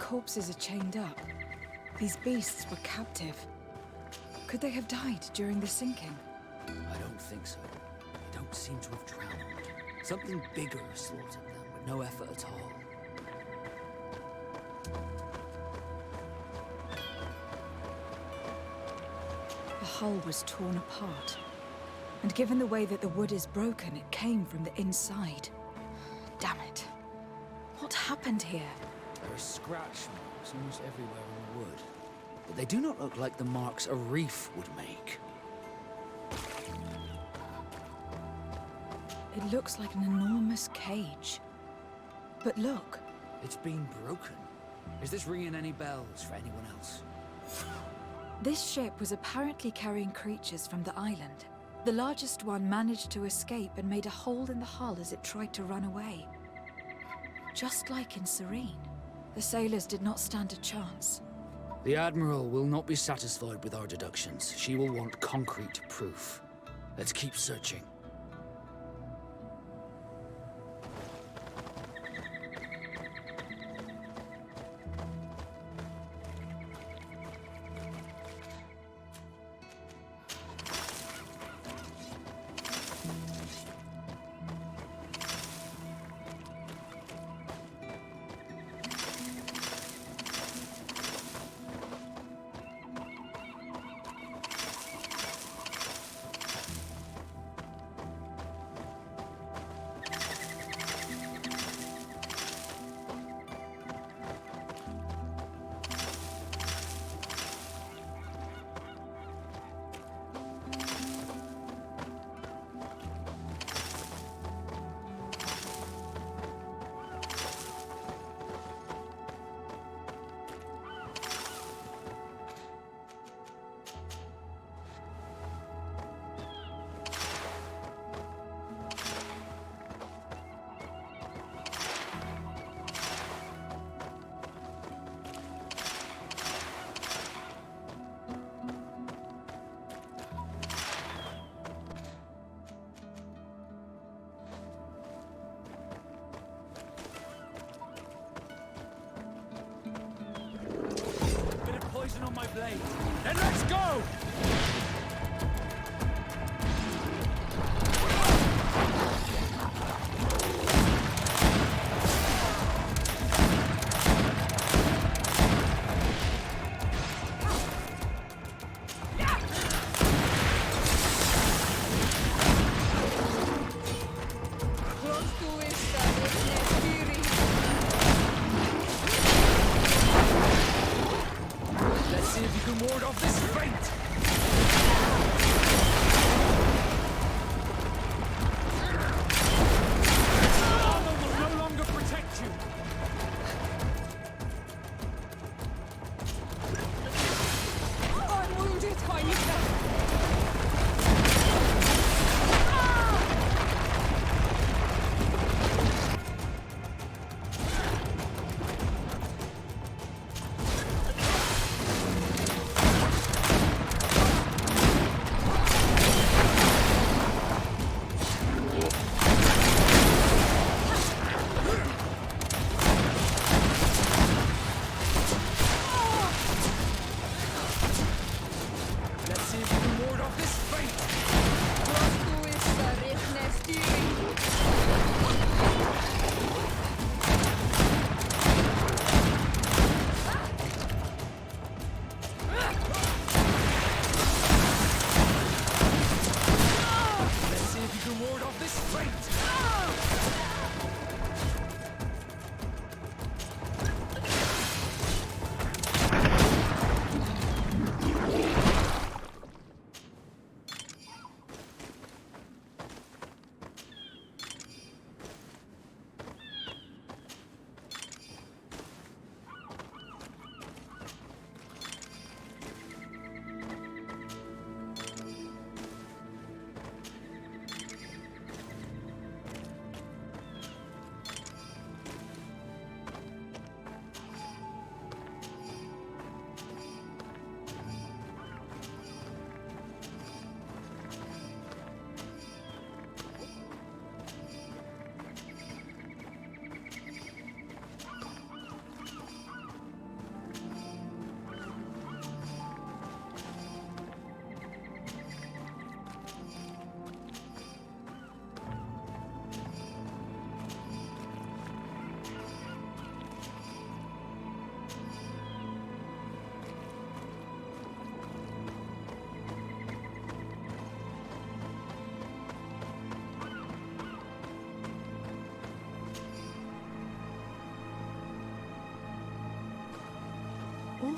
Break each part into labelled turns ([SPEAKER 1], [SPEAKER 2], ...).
[SPEAKER 1] corpses are chained up. These beasts were captive. Could they have died during the sinking?
[SPEAKER 2] I don't think so. They don't seem to have drowned. Something bigger slaughtered them with no effort at all.
[SPEAKER 1] The hull was torn apart. And given the way that the wood is broken, it came from the inside. Damn it. What happened here?
[SPEAKER 2] There are scratch marks almost everywhere on the wood. But they do not look like the marks a reef would make.
[SPEAKER 1] It looks like an enormous cage. But look.
[SPEAKER 2] It's been broken. Is this ringing any bells for anyone else?
[SPEAKER 1] This ship was apparently carrying creatures from the island. The largest one managed to escape and made a hole in the hull as it tried to run away. Just like in Serene, the sailors did not stand a chance.
[SPEAKER 2] The Admiral will not be satisfied with our deductions. She will want concrete proof. Let's keep searching. On my blade. Then let's go! Ward off this fate! Armor will no longer protect you!
[SPEAKER 1] I'm wounded, Haika!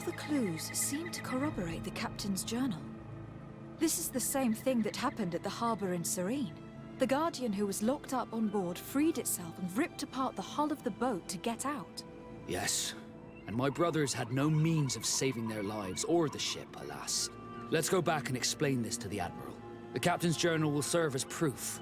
[SPEAKER 1] the clues seem to corroborate the captain's journal. This is the same thing that happened at the harbour in Serene. The Guardian who was locked up on board freed itself and ripped apart the hull of the boat to get out.
[SPEAKER 2] Yes, and my brothers had no means of saving their lives or the ship, alas. Let's go back and explain this to the Admiral. The captain's journal will serve as proof.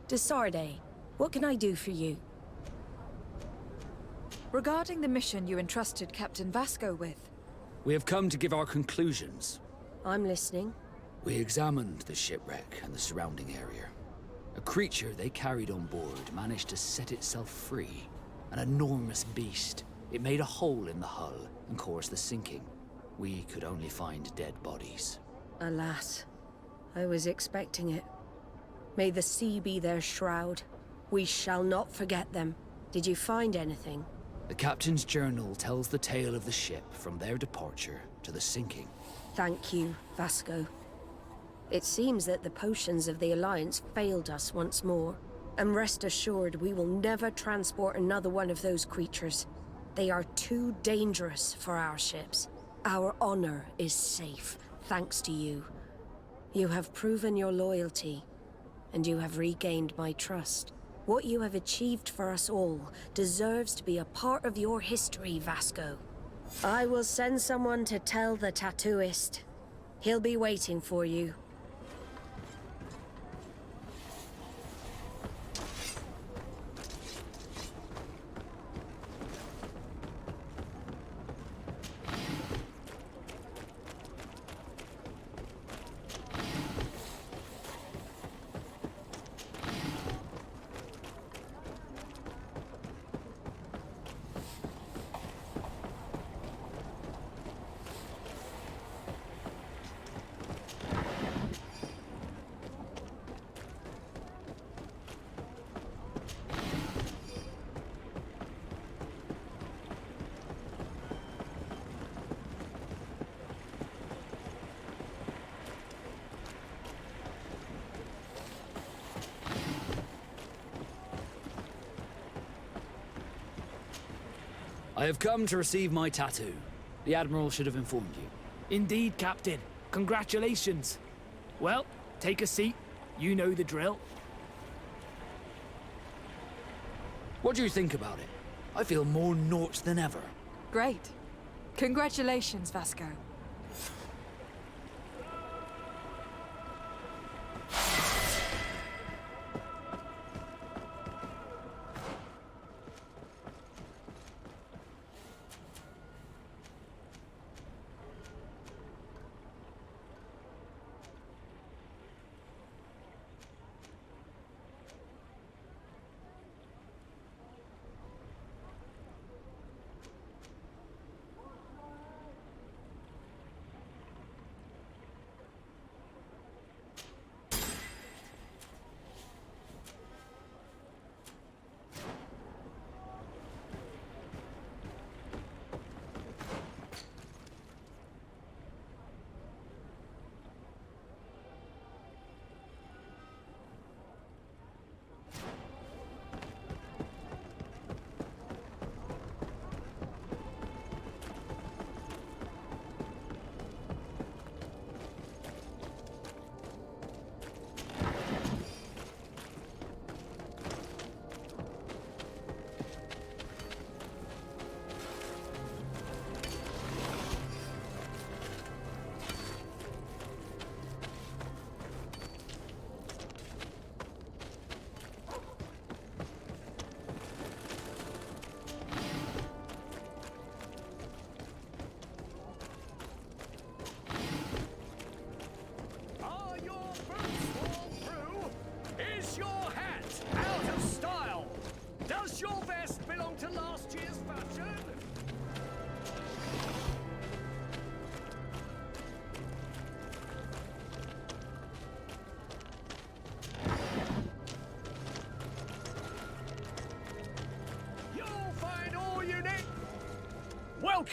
[SPEAKER 3] Desarde, What can I do for you?
[SPEAKER 1] Regarding the mission you entrusted Captain Vasco with,
[SPEAKER 2] We have come to give our conclusions.
[SPEAKER 3] I'm listening.
[SPEAKER 2] We examined the shipwreck and the surrounding area. A creature they carried on board managed to set itself free. An enormous beast. It made a hole in the hull and caused the sinking. We could only find dead bodies.
[SPEAKER 3] Alas, I was expecting it. May the sea be their shroud. We shall not forget them. Did you find anything?
[SPEAKER 2] The captain's journal tells the tale of the ship from their departure to the sinking.
[SPEAKER 3] Thank you, Vasco. It seems that the potions of the Alliance failed us once more. And rest assured, we will never transport another one of those creatures. They are too dangerous for our ships. Our honor is safe, thanks to you. You have proven your loyalty, and you have regained my trust. What you have achieved for us all deserves to be a part of your history, Vasco. I will send someone to tell the tattooist. He'll be waiting for you.
[SPEAKER 2] I have come to receive my tattoo. The Admiral should have informed you.
[SPEAKER 4] Indeed, Captain. Congratulations. Well, take a seat. You know the drill.
[SPEAKER 2] What do you think about it? I feel more Norse than ever.
[SPEAKER 1] great. Congratulations, Vasco.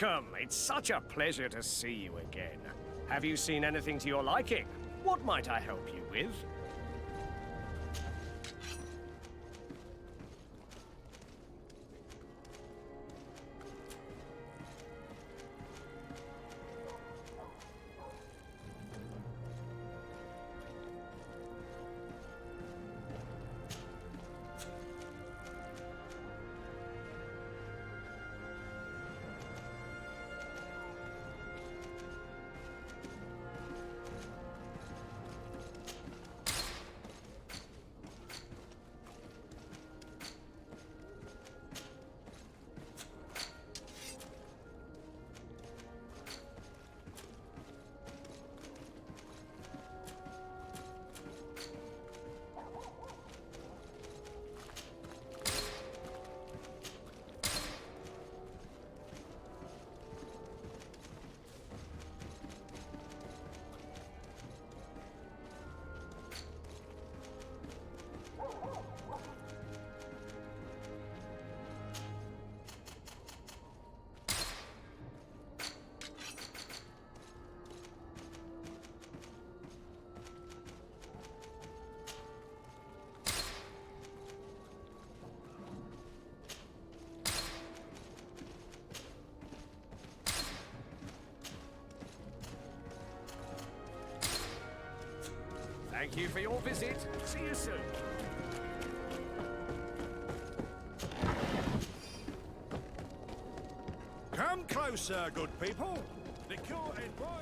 [SPEAKER 5] Welcome! It's such a pleasure to see you again. Have you seen anything to your liking? What might I help you with? Thank you for your visit. See you soon.
[SPEAKER 6] Come closer, good people. Liqueur and wine.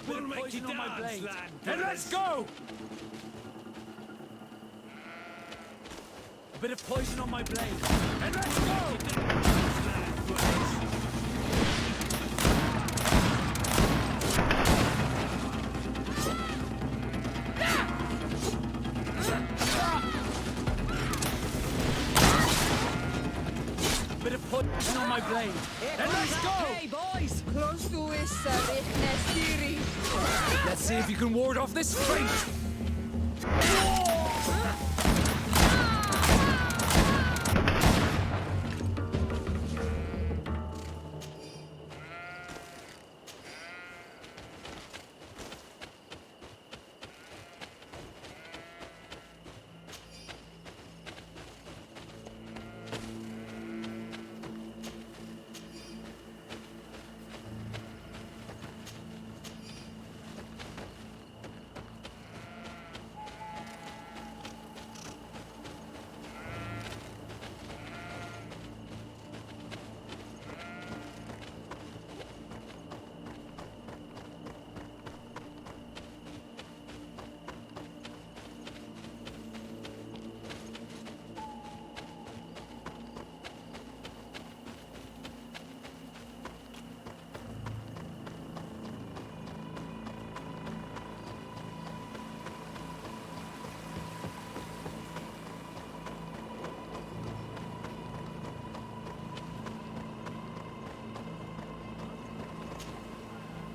[SPEAKER 4] We'll make you dance, lad.
[SPEAKER 6] And let's go!
[SPEAKER 4] A bit of poison on my blade.
[SPEAKER 6] And let's go!
[SPEAKER 4] Bit of poison on my blade.
[SPEAKER 6] And let's go!
[SPEAKER 7] Hey, boys! Close to his theory.
[SPEAKER 4] Let's see if you can ward off this fate.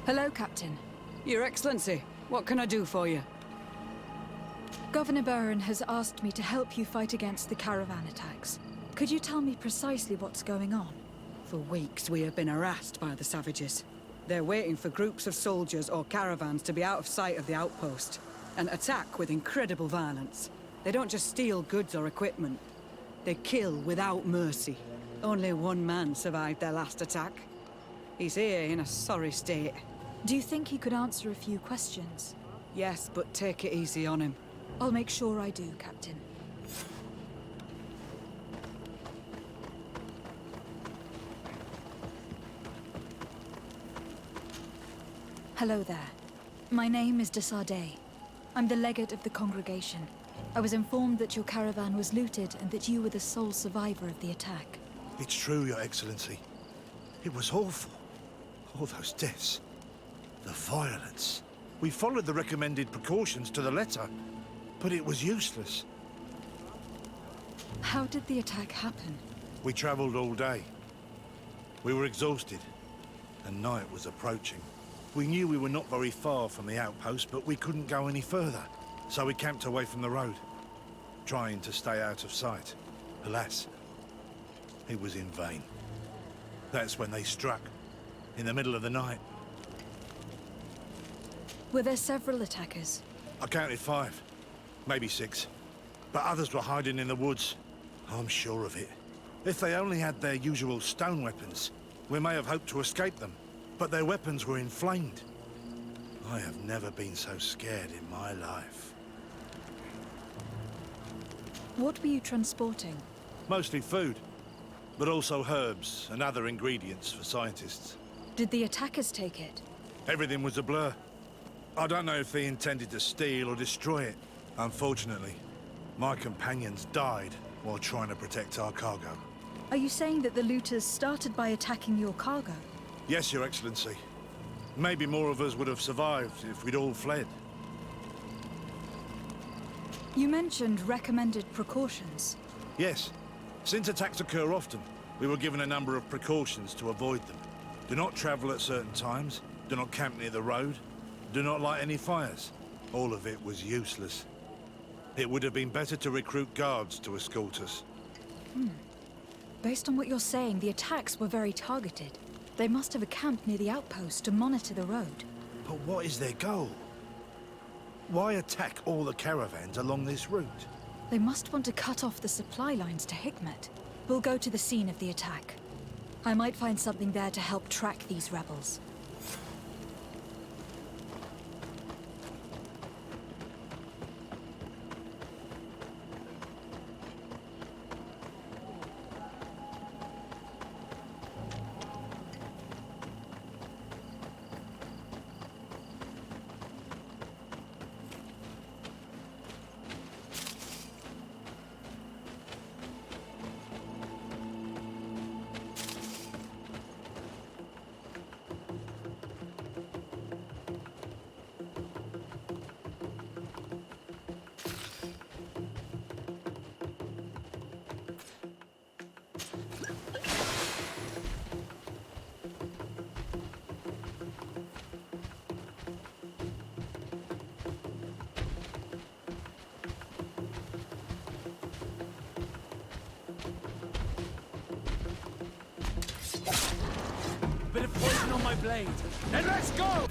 [SPEAKER 1] Hello, Captain.
[SPEAKER 8] Your Excellency, what can I do for you?
[SPEAKER 1] Governor Burren has asked me to help you fight against the caravan attacks. Could you tell me precisely what's going on?
[SPEAKER 8] For weeks we have been harassed by the savages. They're waiting for groups of soldiers or caravans to be out of sight of the outpost, and attack with incredible violence. They don't just steal goods or equipment. They kill without mercy. Only one man survived their last attack. He's here in a sorry state.
[SPEAKER 1] Do you think he could answer a few questions?
[SPEAKER 8] Yes, but take it easy on him.
[SPEAKER 1] I'll make sure I do, Captain. Hello there. My name is Desardet. I'm the legate of the congregation. I was informed that your caravan was looted and that you were the sole survivor of the attack.
[SPEAKER 6] It's true, Your Excellency. It was awful. All those deaths. The violence. We followed the recommended precautions to the letter, but it was useless.
[SPEAKER 1] How did the attack happen?
[SPEAKER 6] We traveled all day. We were exhausted, and night was approaching. We knew we were not very far from the outpost, but we couldn't go any further. So we camped away from the road, trying to stay out of sight. Alas, it was in vain. That's when they struck, in the middle of the night.
[SPEAKER 1] Were there several attackers?
[SPEAKER 6] I counted 5, maybe 6. But others were hiding in the woods. I'm sure of it. If they only had their usual stone weapons, we may have hoped to escape them. But their weapons were inflamed. I have never been so scared in my life.
[SPEAKER 1] What were you transporting?
[SPEAKER 6] Mostly food, but also herbs and other ingredients for scientists.
[SPEAKER 1] Did the attackers take it?
[SPEAKER 6] Everything was a blur. I don't know if they intended to steal or destroy it. Unfortunately, my companions died while trying to protect our cargo.
[SPEAKER 1] Are you saying that the looters started by attacking your cargo?
[SPEAKER 6] Yes, Your Excellency. Maybe more of us would have survived if we'd all fled.
[SPEAKER 1] You mentioned recommended precautions.
[SPEAKER 6] Yes. Since attacks occur often, we were given a number of precautions to avoid them. Do not travel at certain times, do not camp near the road, do not light any fires. All of it was useless. It would have been better to recruit guards to escort us.
[SPEAKER 1] Based on what you're saying, the attacks were very targeted. They must have camped near the outpost to monitor the road.
[SPEAKER 6] But what is their goal? Why attack all the caravans along this route?
[SPEAKER 1] They must want to cut off the supply lines to Hikmet. We'll go to the scene of the attack. I might find something there to help track these rebels.
[SPEAKER 4] Bit of poison on my blade. Then let's go!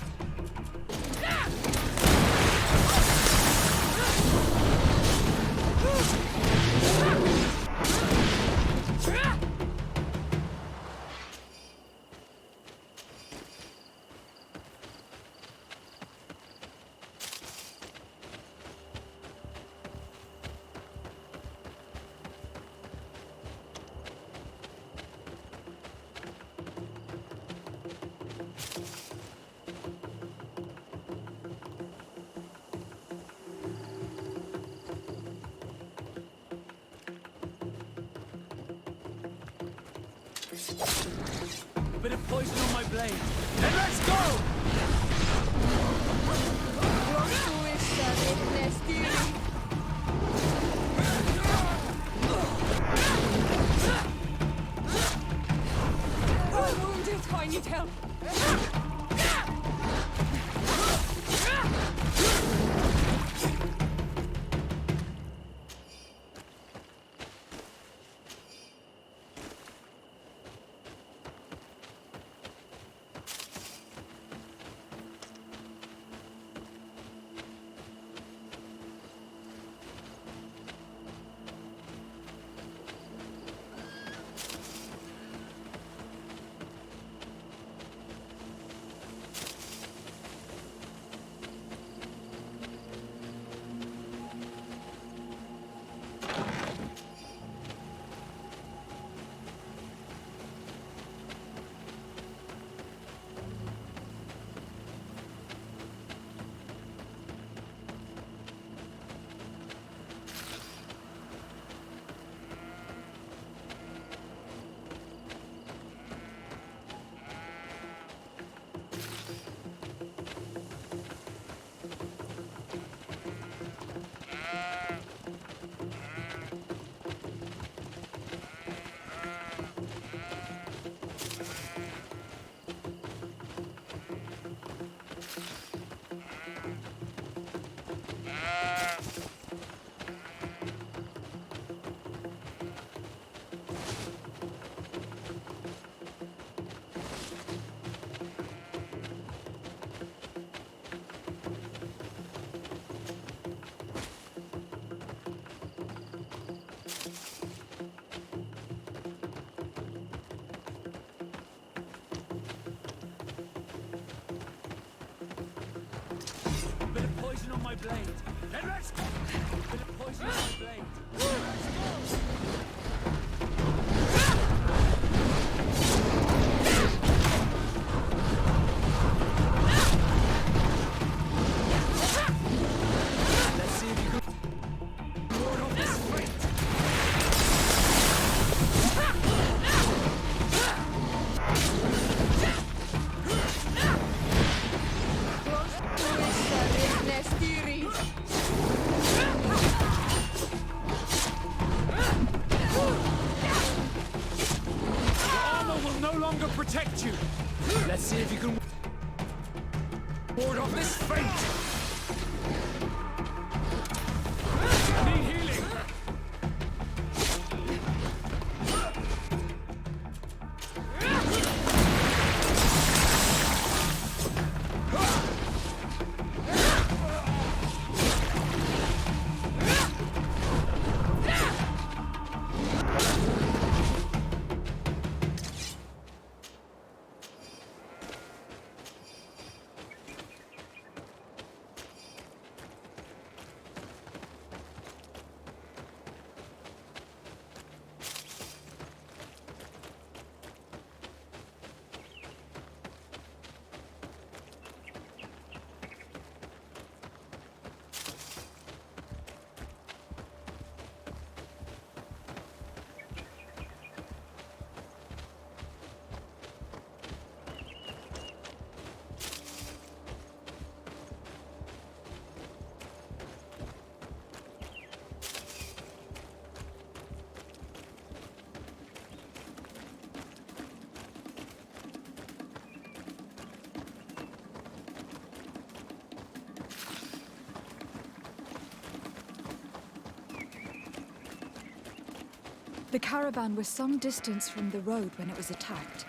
[SPEAKER 4] Bit of poison on my blade. Then let's go!
[SPEAKER 7] I'm wounded. I need help.
[SPEAKER 4] my blade. Then let's go. Bit of poison on my blade. Let's go. Let's see if you can ward off this fate. Protect you. Let's see if you can ward off this fate. Need healing.
[SPEAKER 1] The caravan was some distance from the road when it was attacked.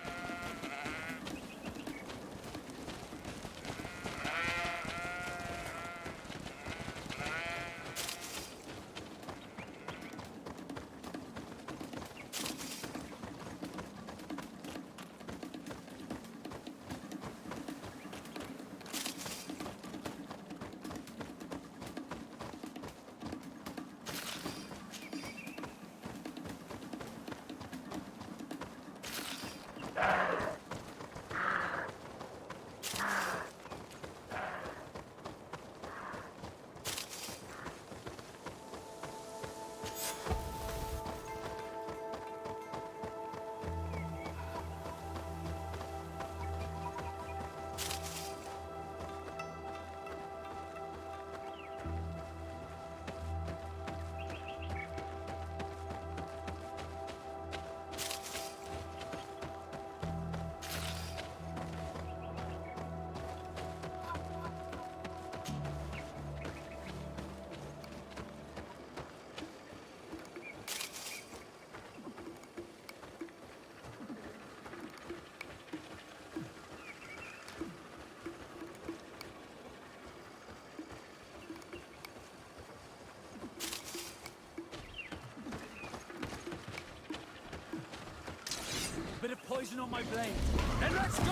[SPEAKER 4] Bit of poison on my blade. Then let's go!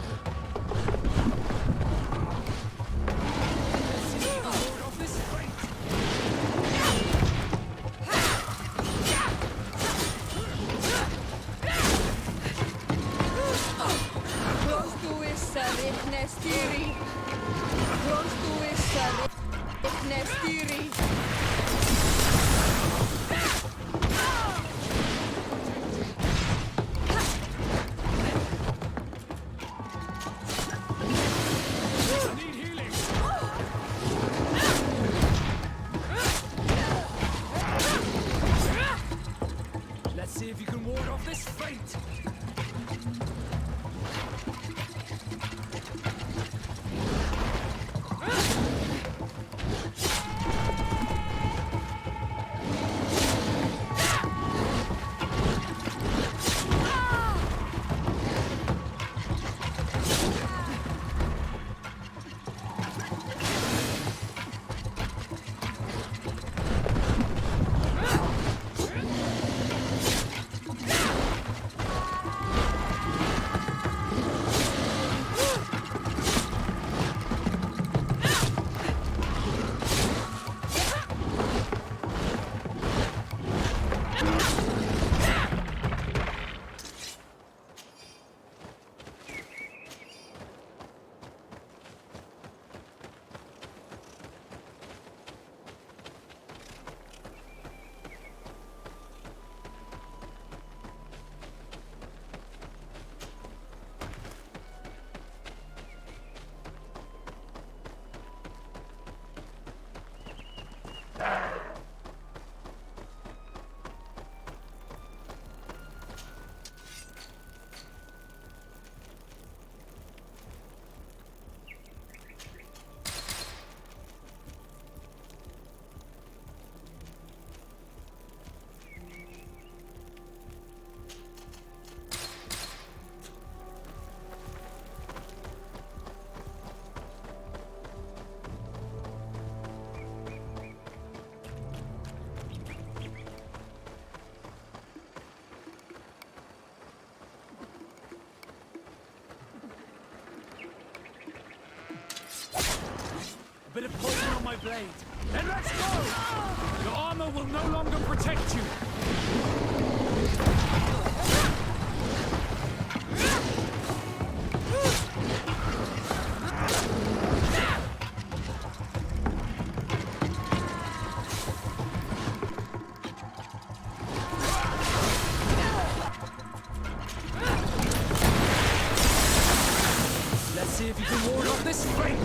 [SPEAKER 4] Let's see if we can ward off this fate. See if you can ward off this fate! A bit of poison on my blade. Then let's go! Your armor will no longer protect you. Let's see if you can ward off this fate!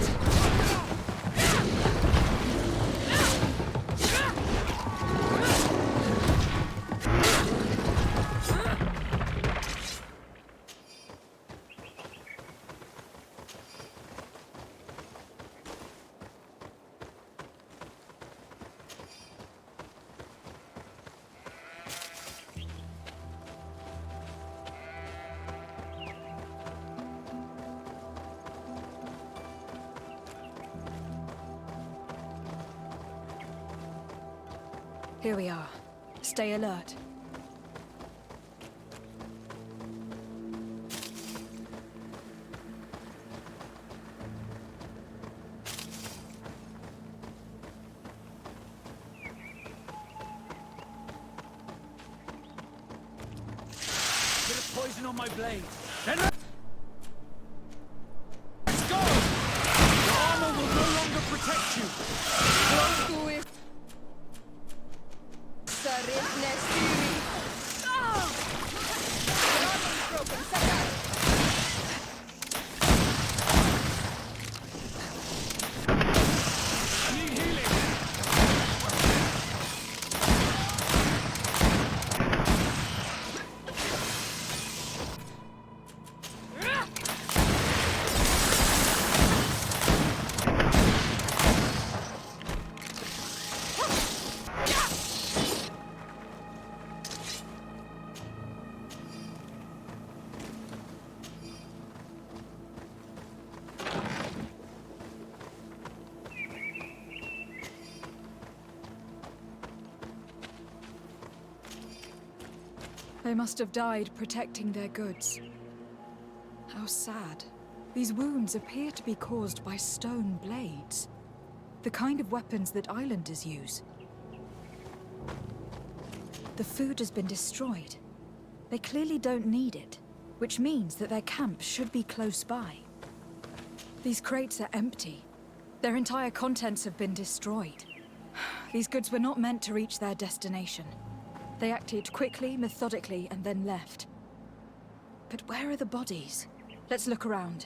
[SPEAKER 1] Here we are. Stay alert.
[SPEAKER 4] Bit of poison on my blade. Then let's go! Your armor will no longer protect you. I need healing.
[SPEAKER 1] They must have died protecting their goods. How sad. These wounds appear to be caused by stone blades. The kind of weapons that islanders use. The food has been destroyed. They clearly don't need it, which means that their camp should be close by. These crates are empty. Their entire contents have been destroyed. These goods were not meant to reach their destination. They acted quickly, methodically, and then left. But where are the bodies? Let's look around.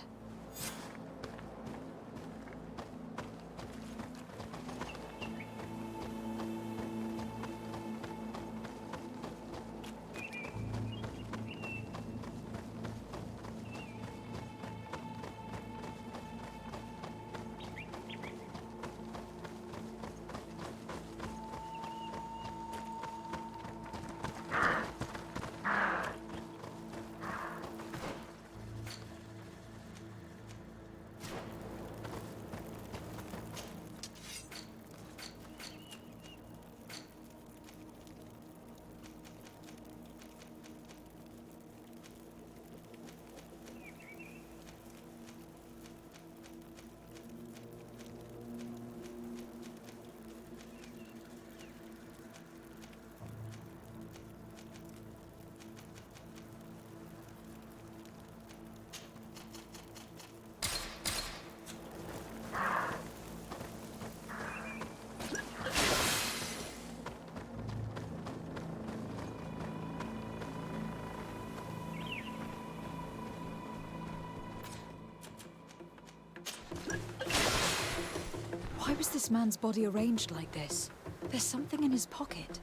[SPEAKER 1] Why was this man's body arranged like this? There's something in his pocket.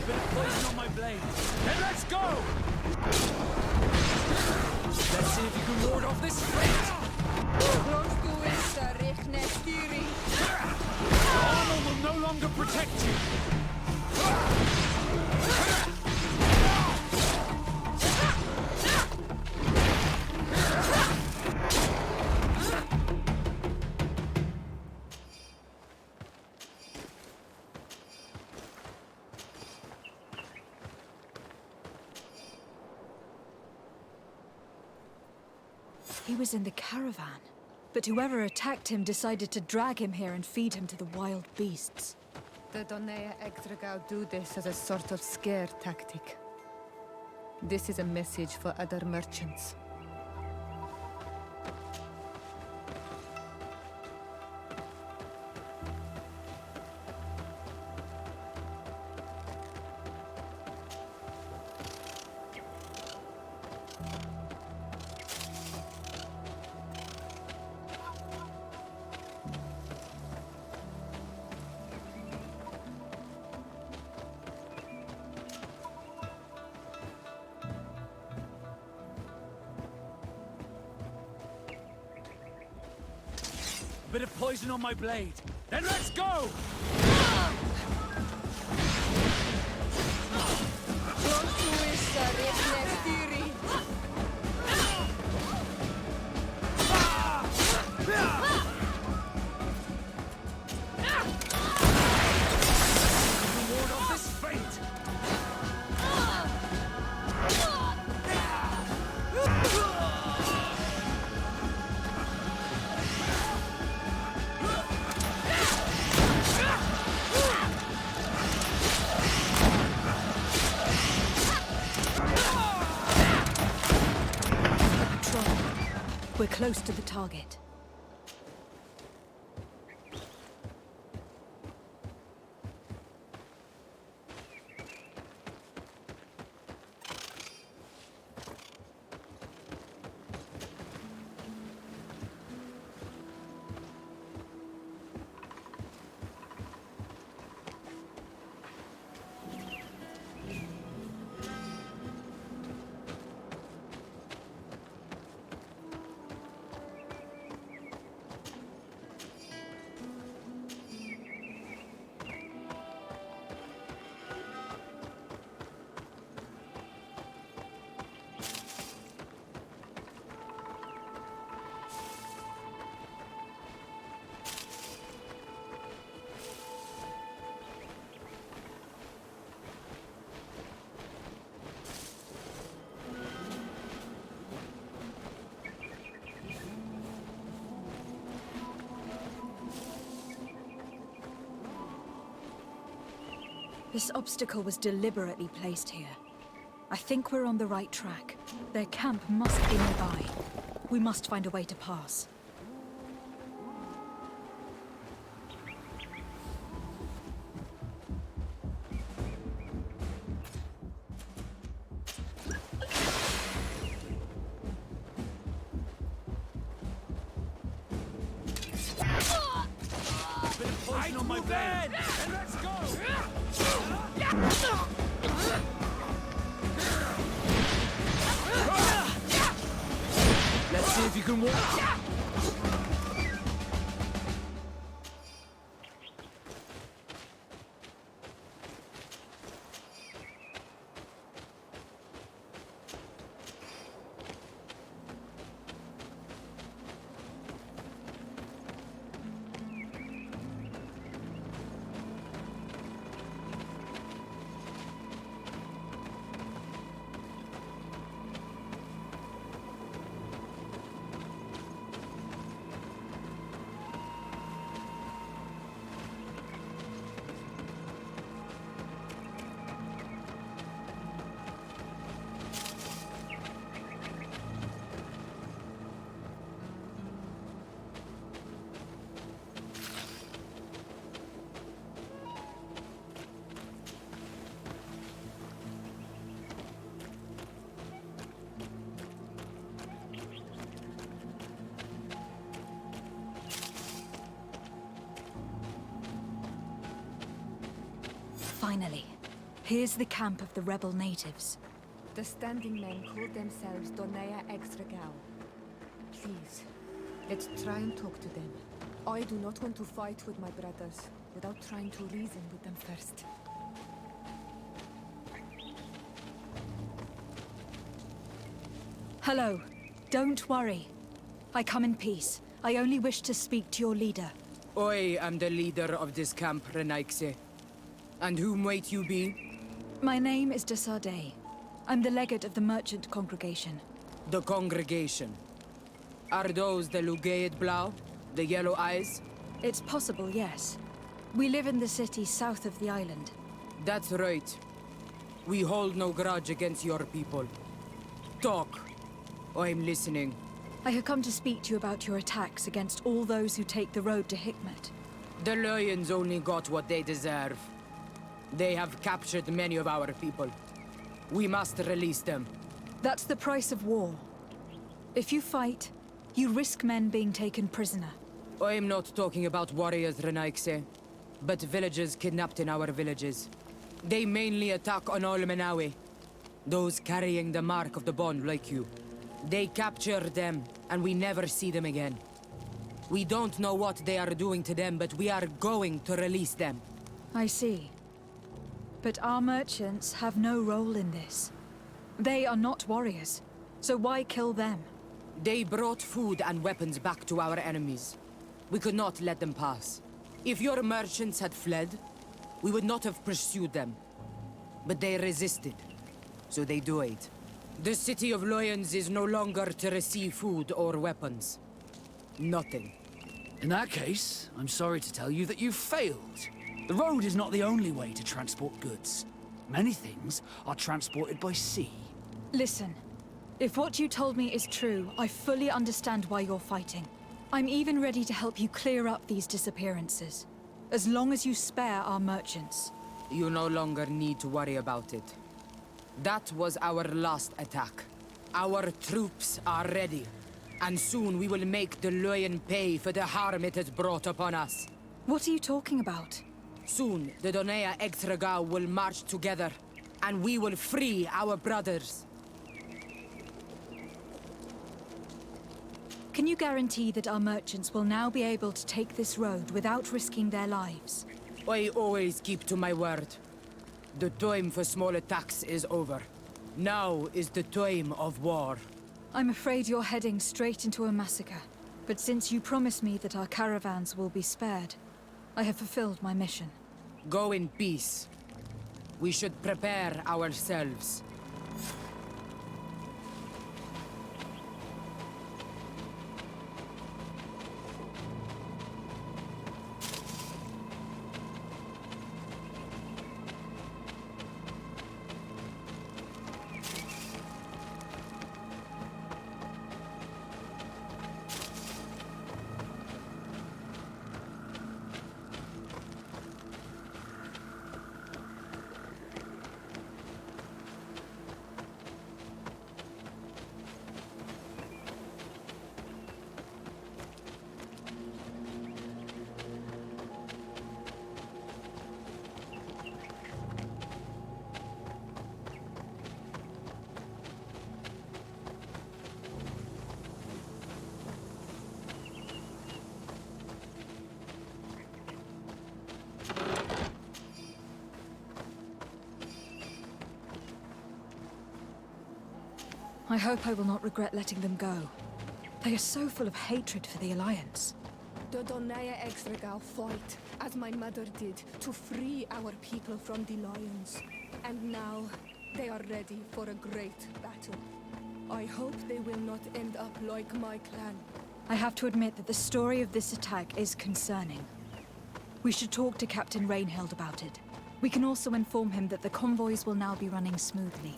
[SPEAKER 4] Bit of poison on my blade. Then let's go! Let's see if you can ward off this fate! Your armor will no longer protect you.
[SPEAKER 1] He was in the caravan. But whoever attacked him decided to drag him here and feed him to the wild beasts.
[SPEAKER 7] The Donea Extragao do this as a sort of scare tactic. This is a message for other merchants.
[SPEAKER 2] A bit of poison on my blade. Then let's go! Ward off this fate!
[SPEAKER 1] We're close to the target. This obstacle was deliberately placed here. I think we're on the right track. Their camp must be nearby. We must find a way to pass.
[SPEAKER 2] Poison on my blade! Then let's go! Let's see if you can walk.
[SPEAKER 1] Finally, here's the camp of the rebel natives.
[SPEAKER 7] The standing men call themselves Donea Extragao. Please, let's try and talk to them. I do not want to fight with my brothers without trying to reason with them first.
[SPEAKER 1] Hello. Don't worry. I come in peace. I only wish to speak to your leader.
[SPEAKER 9] I am the leader of this camp, Renaikse. And whom might you be?
[SPEAKER 1] My name is Desardet. I'm the legate of the merchant congregation.
[SPEAKER 9] The congregation. Are those the Lugaid Blau? The yellow eyes?
[SPEAKER 1] It's possible, yes. We live in the city south of the island.
[SPEAKER 9] That's right. We hold no grudge against your people. Talk. I'm listening.
[SPEAKER 1] I have come to speak to you about your attacks against all those who take the road to Hikmet.
[SPEAKER 9] The Lions only got what they deserve. They have captured many of our people. We must release them.
[SPEAKER 1] That's the price of war. If you fight, you risk men being taken prisoner.
[SPEAKER 9] I'm not talking about warriors, Renaikse, but villagers kidnapped in our villages. They mainly attack on Olmenawe, those carrying the mark of the bond like you. They capture them, and we never see them again. We don't know what they are doing to them, but we are going to release them.
[SPEAKER 1] I see. But our merchants have no role in this. They are not warriors, so why kill them?
[SPEAKER 9] They brought food and weapons back to our enemies. We could not let them pass. If your merchants had fled, we would not have pursued them. But they resisted, so they died. The city of Loyans is no longer to receive food or weapons. Nothing.
[SPEAKER 2] In that case, I'm sorry to tell you that you've failed. The road is not the only way to transport goods. Many things are transported by sea.
[SPEAKER 1] Listen, if what you told me is true, I fully understand why you're fighting. I'm even ready to help you clear up these disappearances, as long as you spare our merchants.
[SPEAKER 9] You no longer need to worry about it. That was our last attack. Our troops are ready, and soon we will make the Loyan pay for the harm it has brought upon us.
[SPEAKER 1] What are you talking about?
[SPEAKER 9] Soon, the Donea Extragao will march together, and we will free our brothers.
[SPEAKER 1] Can you guarantee that our merchants will now be able to take this road without risking their lives?
[SPEAKER 9] I always keep to my word. The time for small attacks is over. Now is the time of war.
[SPEAKER 1] I'm afraid you're heading straight into a massacre. But since you promised me that our caravans will be spared, I have fulfilled my mission.
[SPEAKER 9] Go in peace. We should prepare ourselves.
[SPEAKER 1] I hope I will not regret letting them go. They are so full of hatred for the Alliance.
[SPEAKER 7] The Donea Extragao fought, as my mother did, to free our people from the Lions. And now, they are ready for a great battle. I hope they will not end up like my clan.
[SPEAKER 1] I have to admit that the story of this attack is concerning. We should talk to Captain Rainhild about it. We can also inform him that the convoys will now be running smoothly.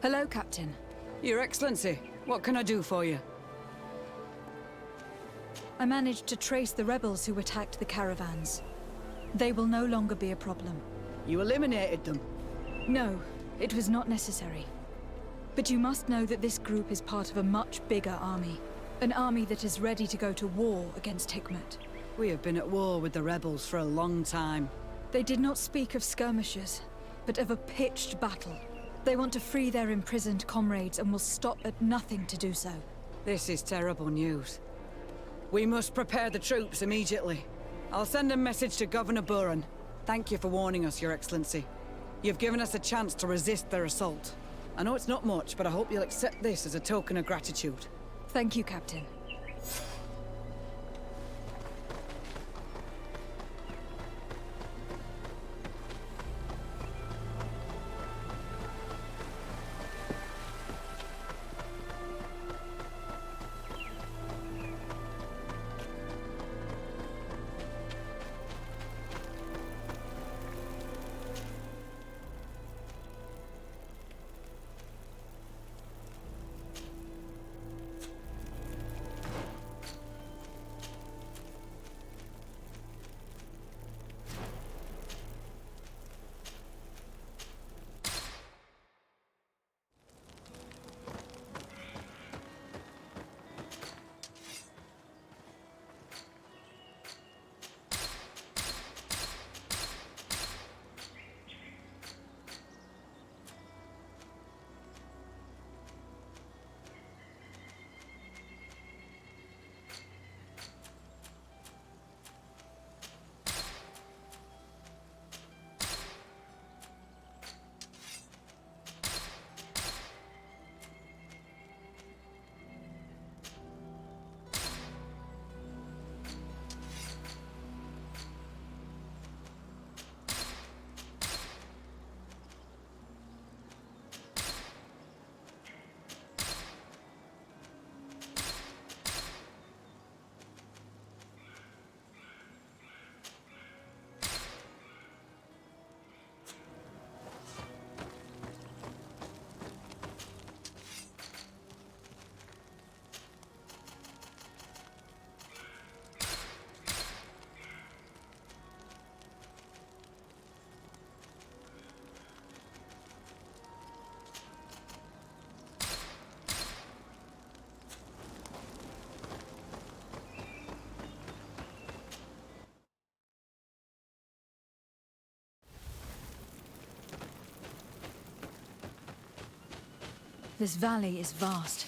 [SPEAKER 1] Hello, Captain.
[SPEAKER 8] Your Excellency, what can I do for you?
[SPEAKER 1] I managed to trace the rebels who attacked the caravans. They will no longer be a problem.
[SPEAKER 8] You eliminated them.
[SPEAKER 1] No, it was not necessary. But you must know that this group is part of a much bigger army. An army that is ready to go to war against Hikmet.
[SPEAKER 8] We have been at war with the rebels for a long time.
[SPEAKER 1] They did not speak of skirmishes, but of a pitched battle. They want to free their imprisoned comrades and will stop at nothing to do so.
[SPEAKER 8] This is terrible news. We must prepare the troops immediately. I'll send a message to Governor Buran. Thank you for warning us, Your Excellency. You've given us a chance to resist their assault. I know it's not much, but I hope you'll accept this as a token of gratitude.
[SPEAKER 1] Thank you, Captain. This valley is vast.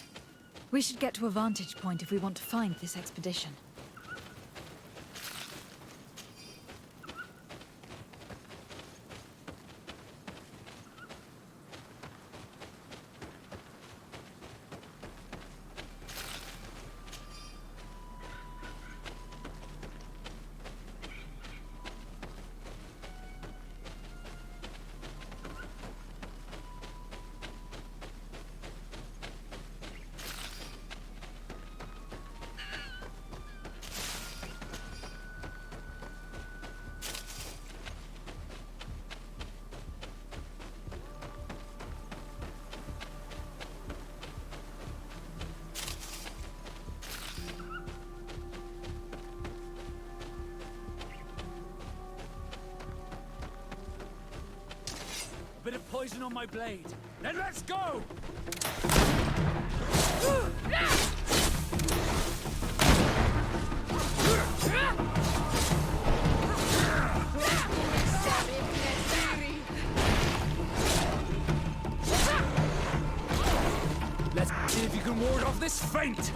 [SPEAKER 1] We should get to a vantage point if we want to find this expedition.
[SPEAKER 4] Bit of poison on my blade. Then let's go! Let's see if you can ward off this feint!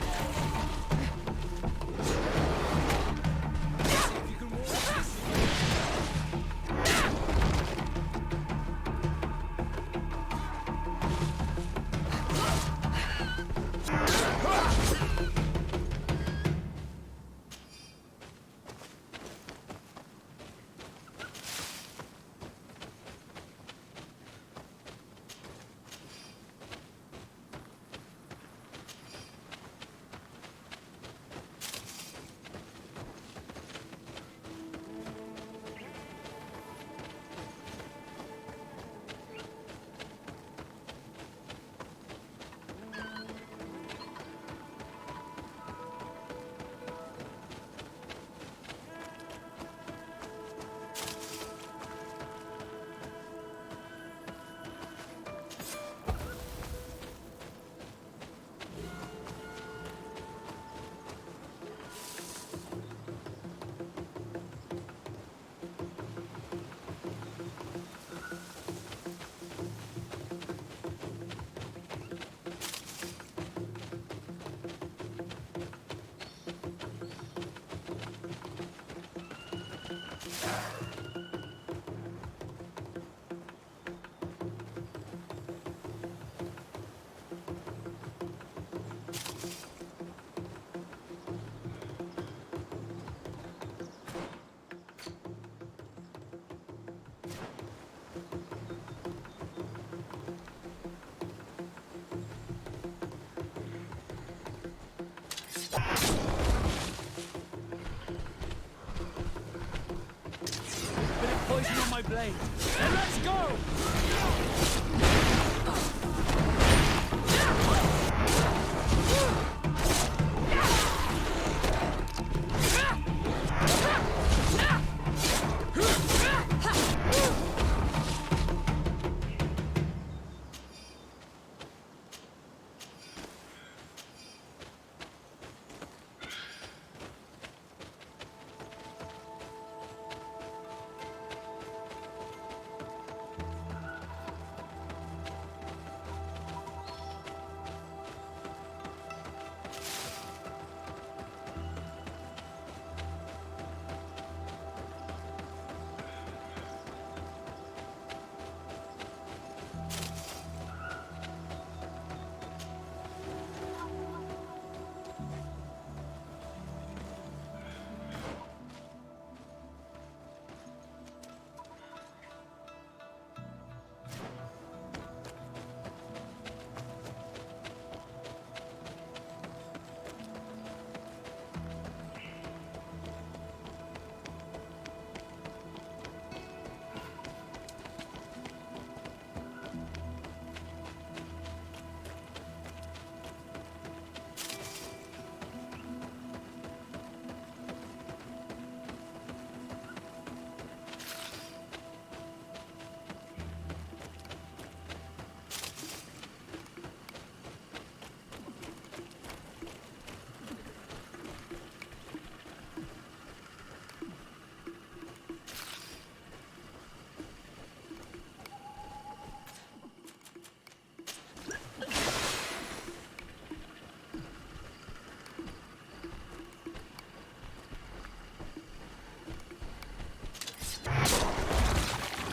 [SPEAKER 2] poison on my blade. Then let's go!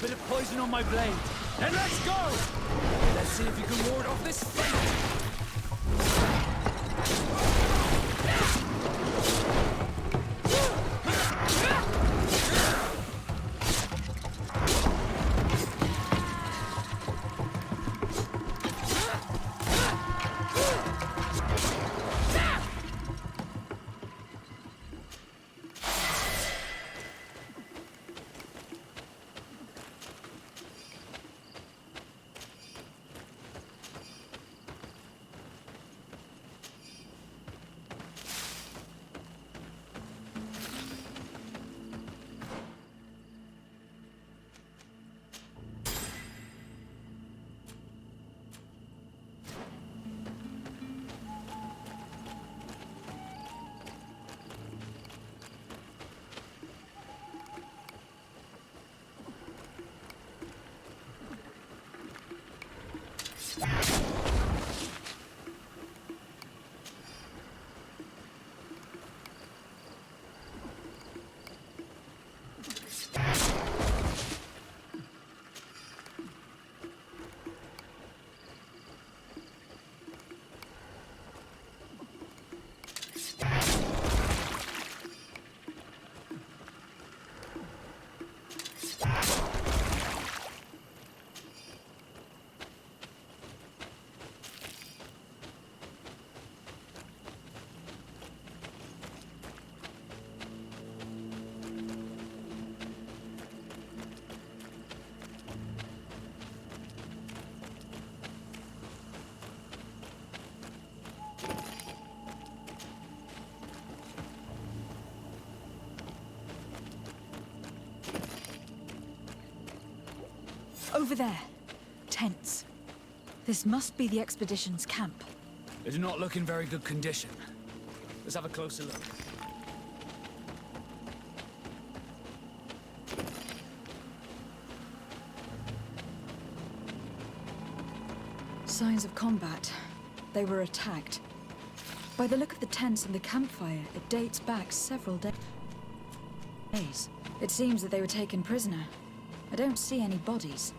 [SPEAKER 2] Bit of poison on my blade. Then let's go! Let's see if you can ward off this fate!
[SPEAKER 1] Over there. Tents. This must be the expedition's camp.
[SPEAKER 2] They do not look in very good condition. Let's have a closer look.
[SPEAKER 1] Signs of combat. They were attacked. By the look of the tents and the campfire, it dates back several days. It seems that they were taken prisoner. I don't see any bodies.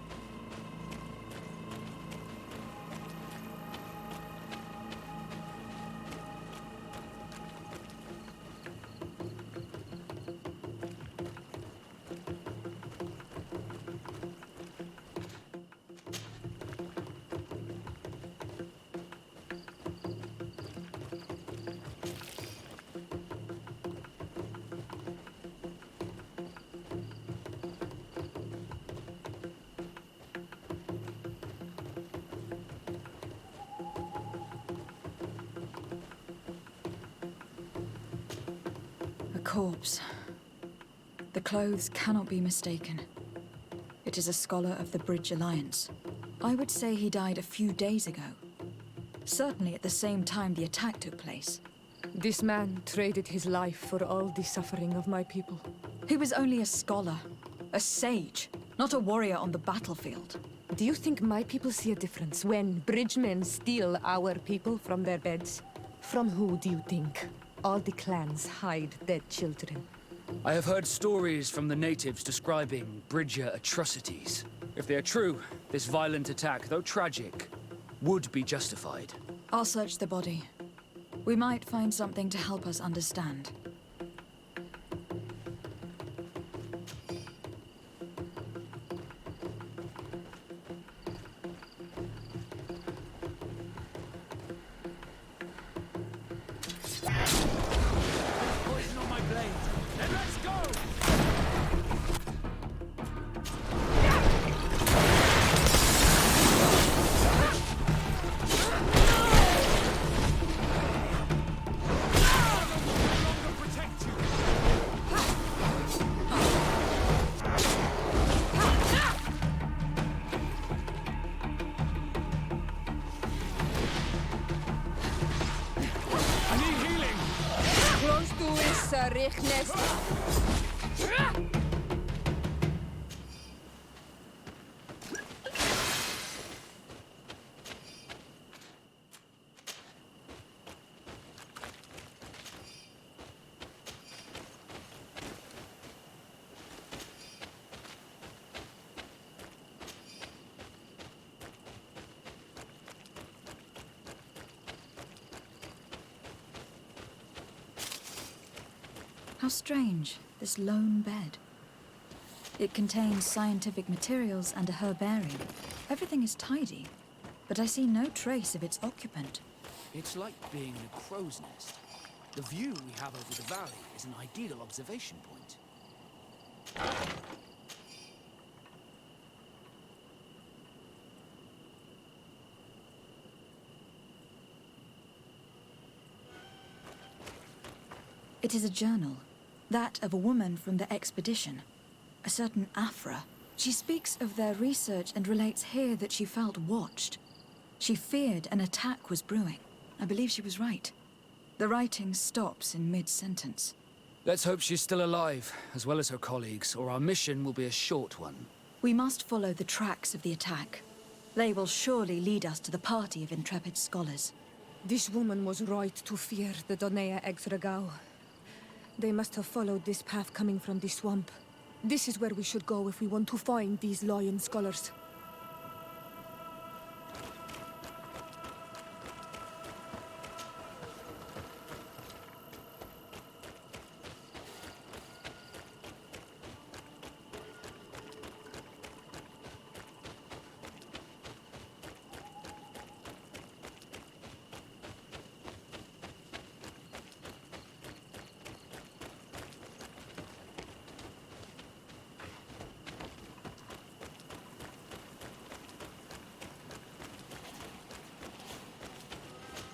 [SPEAKER 1] corpse. The clothes cannot be mistaken. It is a scholar of the Bridge Alliance. I would say he died a few days ago. Certainly at the same time the attack took place.
[SPEAKER 7] This man traded his life for all the suffering of my people.
[SPEAKER 1] He was only a scholar, a sage, not a warrior on the battlefield.
[SPEAKER 7] Do you think my people see a difference when bridgemen steal our people from their beds? From who do you think? All the clans hide dead children.
[SPEAKER 2] I have heard stories from the natives describing Bridger atrocities. If they are true, this violent attack, though tragic, would be justified.
[SPEAKER 1] I'll search the body. We might find something to help us understand.
[SPEAKER 2] Poison on my blade. Then let's go!
[SPEAKER 3] Close to is richness.
[SPEAKER 1] How strange, this lone bed. It contains scientific materials and a herbarium. Everything is tidy, but I see no trace of its occupant.
[SPEAKER 2] It's like being in a crow's nest. The view we have over the valley is an ideal observation point.
[SPEAKER 1] It is a journal, that of a woman from the expedition, a certain Afra. She speaks of their research and relates here that she felt watched. She feared an attack was brewing. I believe she was right. The writing stops in mid-sentence.
[SPEAKER 2] Let's hope she's still alive, as well as her colleagues, or our mission will be a short one.
[SPEAKER 1] We must follow the tracks of the attack. They will surely lead us to the party of intrepid scholars.
[SPEAKER 7] This woman was right to fear the Donea excl. They must have followed this path coming from the swamp. This is where we should go if we want to find these lion scholars.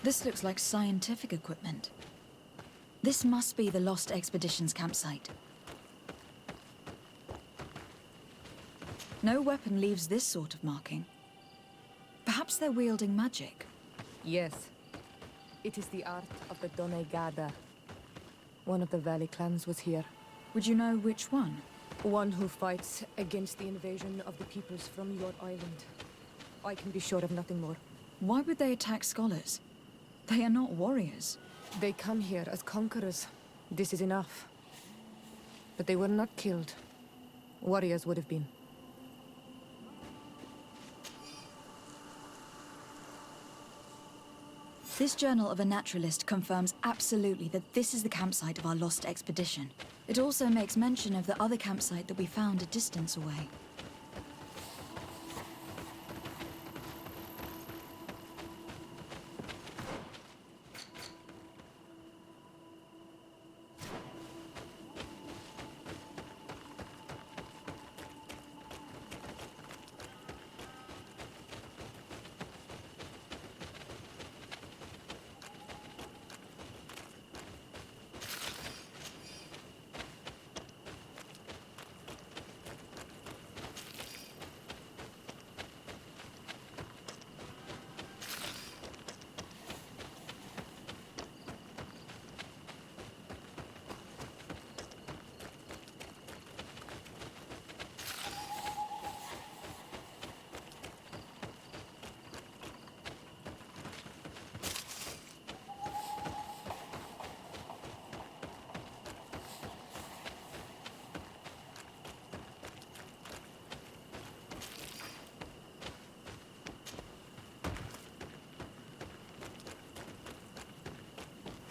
[SPEAKER 1] This looks like scientific equipment. This must be the Lost Expedition's campsite. No weapon leaves this sort of marking. Perhaps they're wielding magic.
[SPEAKER 7] Yes. It is the art of the Donegada. One of the valley clans was here.
[SPEAKER 1] Would you know which one?
[SPEAKER 7] One who fights against the invasion of the peoples from your island. I can be sure of nothing more.
[SPEAKER 1] Why would they attack scholars? They are not warriors.
[SPEAKER 7] They come here as conquerors. This is enough. But they were not killed. Warriors would have been.
[SPEAKER 1] This journal of a naturalist confirms absolutely that this is the campsite of our lost expedition. It also makes mention of the other campsite that we found a distance away.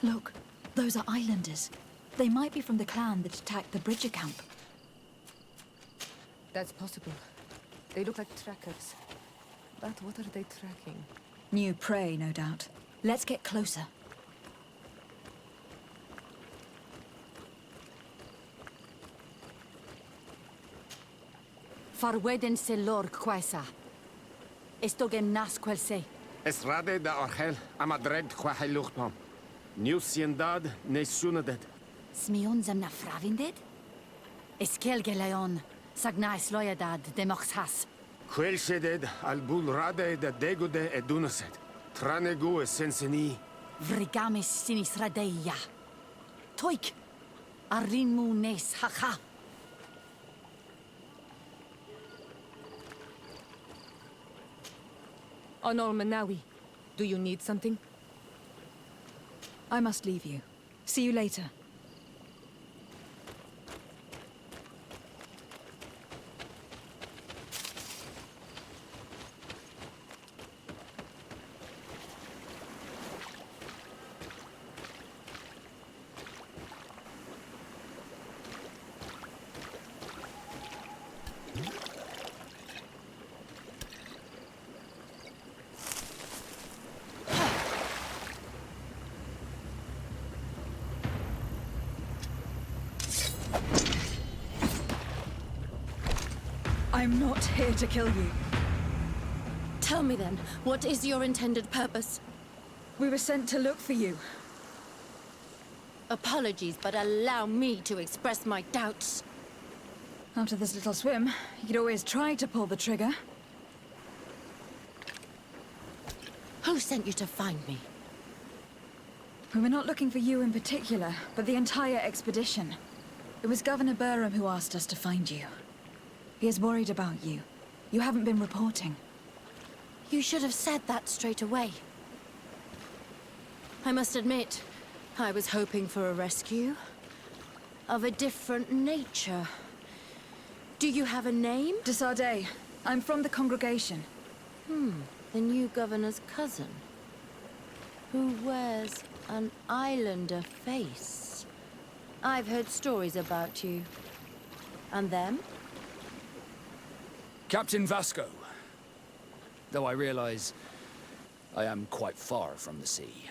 [SPEAKER 1] Look, those are islanders. They might be from the clan that attacked the Bridger camp.
[SPEAKER 7] That's possible. They look like trackers. But what are they tracking?
[SPEAKER 1] New prey, no doubt. Let's get closer.
[SPEAKER 10] Farweden se lor quesa. Esto gem nas quel se.
[SPEAKER 11] Es rade da orchel am adred quahe luchtpom. Niusiendad ne sunadet.
[SPEAKER 10] Smion zem na fravinded? Eskel geleon. Sagna es loyadad de mox has.
[SPEAKER 11] Quel seded al bul rade da degude edunaset. Tranegu senseni.
[SPEAKER 10] Vrigamis sinis radeia. Toik. Arrinmu nes hacha.
[SPEAKER 7] Onol Manawi, do you need something?
[SPEAKER 1] I must leave you. See you later. I'm not here to kill you.
[SPEAKER 3] Tell me then, what is your intended purpose?
[SPEAKER 1] We were sent to look for you.
[SPEAKER 3] Apologies, but allow me to express my doubts.
[SPEAKER 1] After this little swim, you could always try to pull the trigger.
[SPEAKER 3] Who sent you to find me?
[SPEAKER 1] We were not looking for you in particular, but the entire expedition. It was Governor Burham who asked us to find you. He is worried about you. You haven't been reporting.
[SPEAKER 3] You should have said that straight away. I must admit, I was hoping for a rescue. Of a different nature. Do you have a name?
[SPEAKER 1] Desardet. I'm from the congregation.
[SPEAKER 3] The new governor's cousin. Who wears an islander face. I've heard stories about you. And them?
[SPEAKER 2] Captain Vasco. Though I realize I am quite far from the sea.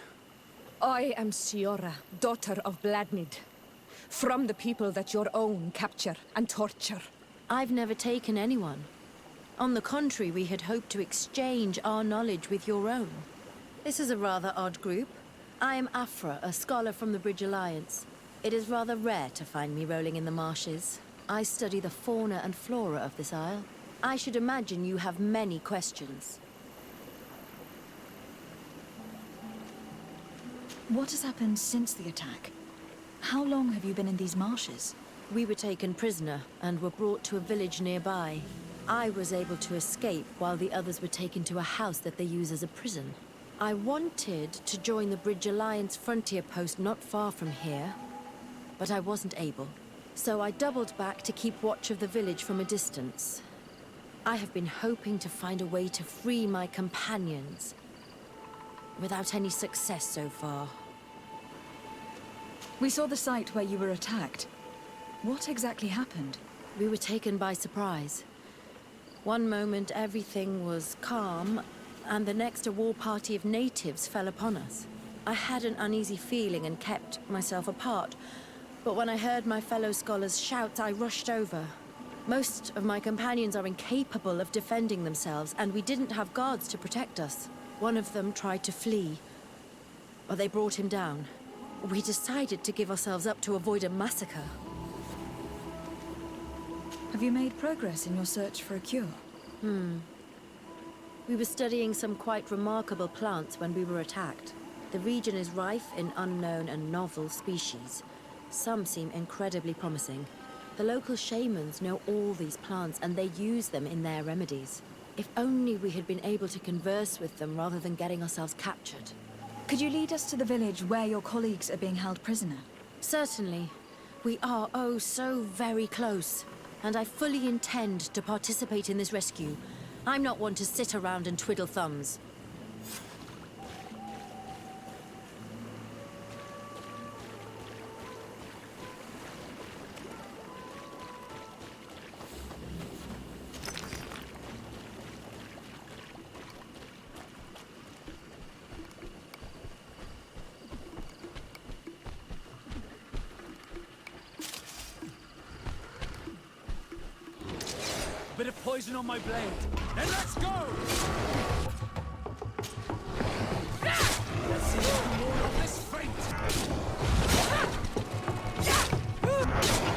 [SPEAKER 7] I am Siora, daughter of Bladnid. From the people that your own capture and torture.
[SPEAKER 3] I've never taken anyone. On the contrary, we had hoped to exchange our knowledge with your own. This is a rather odd group. I am Afra, a scholar from the Bridge Alliance. It is rather rare to find me rolling in the marshes. I study the fauna and flora of this isle. I should imagine you have many questions.
[SPEAKER 1] What has happened since the attack? How long have you been in these marshes?
[SPEAKER 3] We were taken prisoner and were brought to a village nearby. I was able to escape while the others were taken to a house that they use as a prison. I wanted to join the Bridge Alliance frontier post not far from here, but I wasn't able. So I doubled back to keep watch of the village from a distance. I have been hoping to find a way to free my companions, without any success so far.
[SPEAKER 1] We saw the site where you were attacked. What exactly happened?
[SPEAKER 3] We were taken by surprise. One moment everything was calm, and the next a war party of natives fell upon us. I had an uneasy feeling and kept myself apart, but when I heard my fellow scholars' shouts, I rushed over. Most of my companions are incapable of defending themselves, and we didn't have guards to protect us. One of them tried to flee, but they brought him down. We decided to give ourselves up to avoid a massacre.
[SPEAKER 1] Have you made progress in your search for a cure?
[SPEAKER 3] We were studying some quite remarkable plants when we were attacked. The region is rife in unknown and novel species. Some seem incredibly promising. The local shamans know all these plants and they use them in their remedies. If only we had been able to converse with them rather than getting ourselves captured.
[SPEAKER 1] Could you lead us to the village where your colleagues are being held prisoner?
[SPEAKER 3] Certainly. We are, oh, so very close. And I fully intend to participate in this rescue. I'm not one to sit around and twiddle thumbs.
[SPEAKER 2] bit of poison on my blade. Then let's go! Let's see if more of this fate!